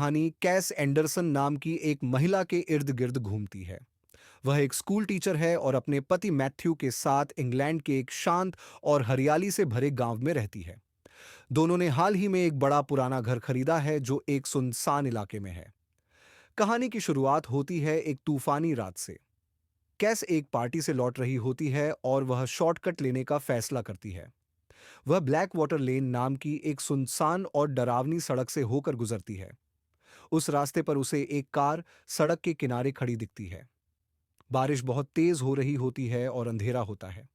कहानी कैस एंडरसन नाम की एक महिला के इर्द गिर्द घूमती है। वह एक स्कूल टीचर है और अपने पति मैथ्यू के साथ इंग्लैंड के एक शांत और हरियाली से भरे गांव में रहती है। दोनों ने हाल ही में एक बड़ा पुराना घर खरीदा है जो एक सुनसान इलाके में है। कहानी की शुरुआत होती है एक तूफानी रात से। कैस एक पार्टी से लौट रही होती है और वह शॉर्टकट लेने का फैसला करती है। वह ब्लैक वाटर लेन नाम की एक सुनसान और डरावनी सड़क से होकर गुजरती है। उस रास्ते पर उसे एक कार सड़क के किनारे खड़ी दिखती है। बारिश बहुत तेज हो रही होती है और अंधेरा होता है।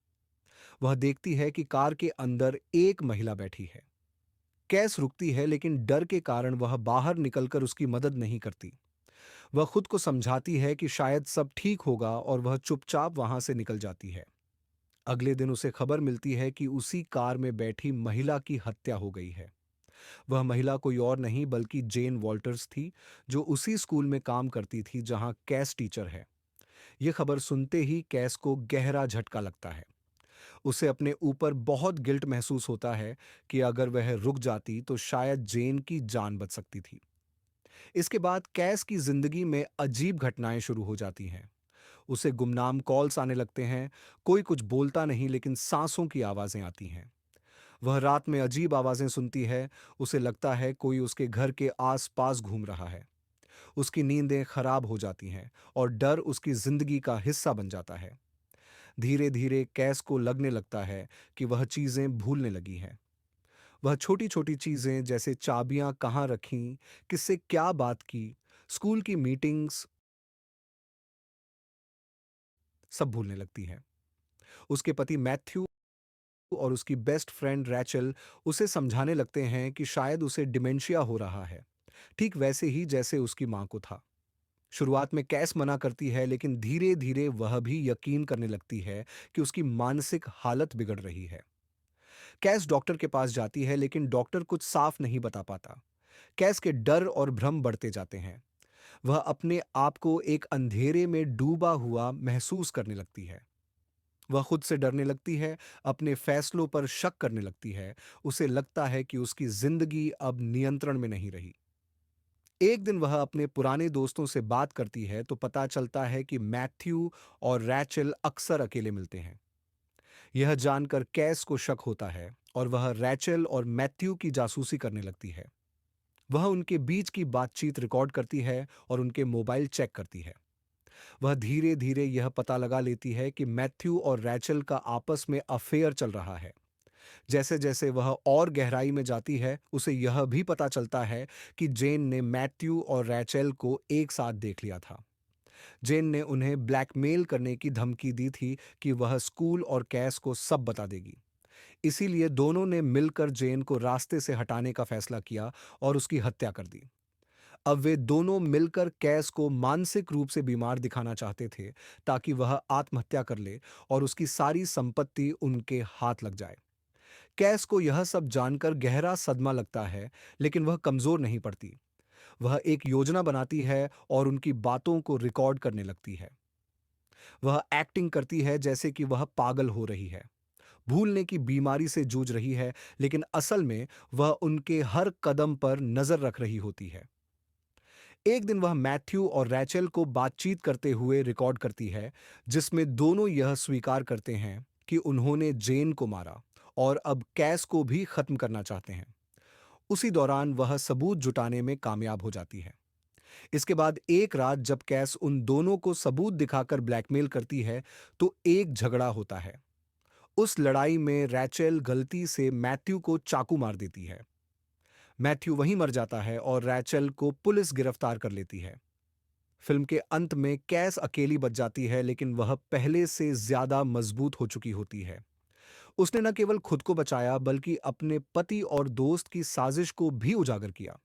वह देखती है कि कार के अंदर एक महिला बैठी है। कैस रुकती है लेकिन डर के कारण वह बाहर निकलकर उसकी मदद नहीं करती। वह खुद को समझाती है कि शायद सब ठीक होगा और वह चुपचाप वहां से निकल जाती है। अगले दिन उसे खबर मिलती है कि उसी कार में बैठी महिला की हत्या हो गई है। वह महिला कोई और नहीं बल्कि जेन वॉल्टर्स थी, जो उसी स्कूल में काम करती थी जहां कैस टीचर है। यह खबर सुनते ही कैस को गहरा झटका लगता है। उसे अपने ऊपर बहुत गिल्ट महसूस होता है कि अगर वह रुक जाती तो शायद जेन की जान बच सकती थी। इसके बाद कैस की जिंदगी में अजीब घटनाएं शुरू हो जाती हैं। उसे गुमनाम कॉल्स आने लगते हैं। कोई कुछ बोलता नहीं लेकिन सांसों की आवाजें आती हैं। वह रात में अजीब आवाजें सुनती है। उसे लगता है कोई उसके घर के आसपास घूम रहा है। उसकी नींदें खराब हो जाती हैं और डर उसकी जिंदगी का हिस्सा बन जाता है। धीरे धीरे कैस को लगने लगता है कि वह चीजें भूलने लगी हैं। वह छोटी छोटी चीजें जैसे चाबियां कहाँ रखीं, किससे क्या बात की, स्कूल की मीटिंग्स, सब भूलने लगती हैं। उसके पति मैथ्यू और उसकी बेस्ट फ्रेंड रैचल उसे समझाने लगते हैं कि शायद उसे डिमेंशिया हो रहा है, ठीक वैसे ही जैसे उसकी मां को था। शुरुआत में कैस मना करती है लेकिन धीरे धीरे वह भी यकीन करने लगती है कि उसकी मानसिक हालत बिगड़ रही है। कैस डॉक्टर के पास जाती है लेकिन डॉक्टर कुछ साफ नहीं बता पाता। कैस के डर और भ्रम बढ़ते जाते हैं। वह अपने आप को एक अंधेरे में डूबा हुआ महसूस करने लगती है। वह खुद से डरने लगती है, अपने फैसलों पर शक करने लगती है। उसे लगता है कि उसकी जिंदगी अब नियंत्रण में नहीं रही। एक दिन वह अपने पुराने दोस्तों से बात करती है तो पता चलता है कि मैथ्यू और रैचल अक्सर अकेले मिलते हैं। यह जानकर कैस को शक होता है और वह रैचल और मैथ्यू की जासूसी करने लगती है। वह उनके बीच की बातचीत रिकॉर्ड करती है और उनके मोबाइल चेक करती है। वह धीरे धीरे यह पता लगा लेती है कि मैथ्यू और रैचल का आपस में अफेयर चल रहा है। जैसे जैसे वह और गहराई में जाती है उसे यह भी पता चलता है कि जेन ने मैथ्यू और रैचल को एक साथ देख लिया था। जेन ने उन्हें ब्लैकमेल करने की धमकी दी थी कि वह स्कूल और कैस को सब बता देगी। इसीलिए दोनों ने मिलकर जेन को रास्ते से हटाने का फैसला किया और उसकी हत्या कर दी। अब वे दोनों मिलकर कैस को मानसिक रूप से बीमार दिखाना चाहते थे ताकि वह आत्महत्या कर ले और उसकी सारी संपत्ति उनके हाथ लग जाए। कैस को यह सब जानकर गहरा सदमा लगता है लेकिन वह कमजोर नहीं पड़ती। वह एक योजना बनाती है और उनकी बातों को रिकॉर्ड करने लगती है। वह एक्टिंग करती है जैसे कि वह पागल हो रही है, भूलने की बीमारी से जूझ रही है, लेकिन असल में वह उनके हर कदम पर नजर रख रही होती है। एक दिन वह मैथ्यू और रैचल को बातचीत करते हुए रिकॉर्ड करती है, जिसमें दोनों यह स्वीकार करते हैं कि उन्होंने जेन को मारा और अब कैस को भी खत्म करना चाहते हैं। उसी दौरान वह सबूत जुटाने में कामयाब हो जाती है। इसके बाद एक रात जब कैस उन दोनों को सबूत दिखाकर ब्लैकमेल करती है, तो एक झगड़ा होता है। उस लड़ाई में रैचल गलती से मैथ्यू को चाकू मार देती है। मैथ्यू वहीं मर जाता है और रैचल को पुलिस गिरफ्तार कर लेती है। फिल्म के अंत में कैस अकेली बच जाती है लेकिन वह पहले से ज्यादा मजबूत हो चुकी होती है। उसने न केवल खुद को बचाया बल्कि अपने पति और दोस्त की साजिश को भी उजागर किया।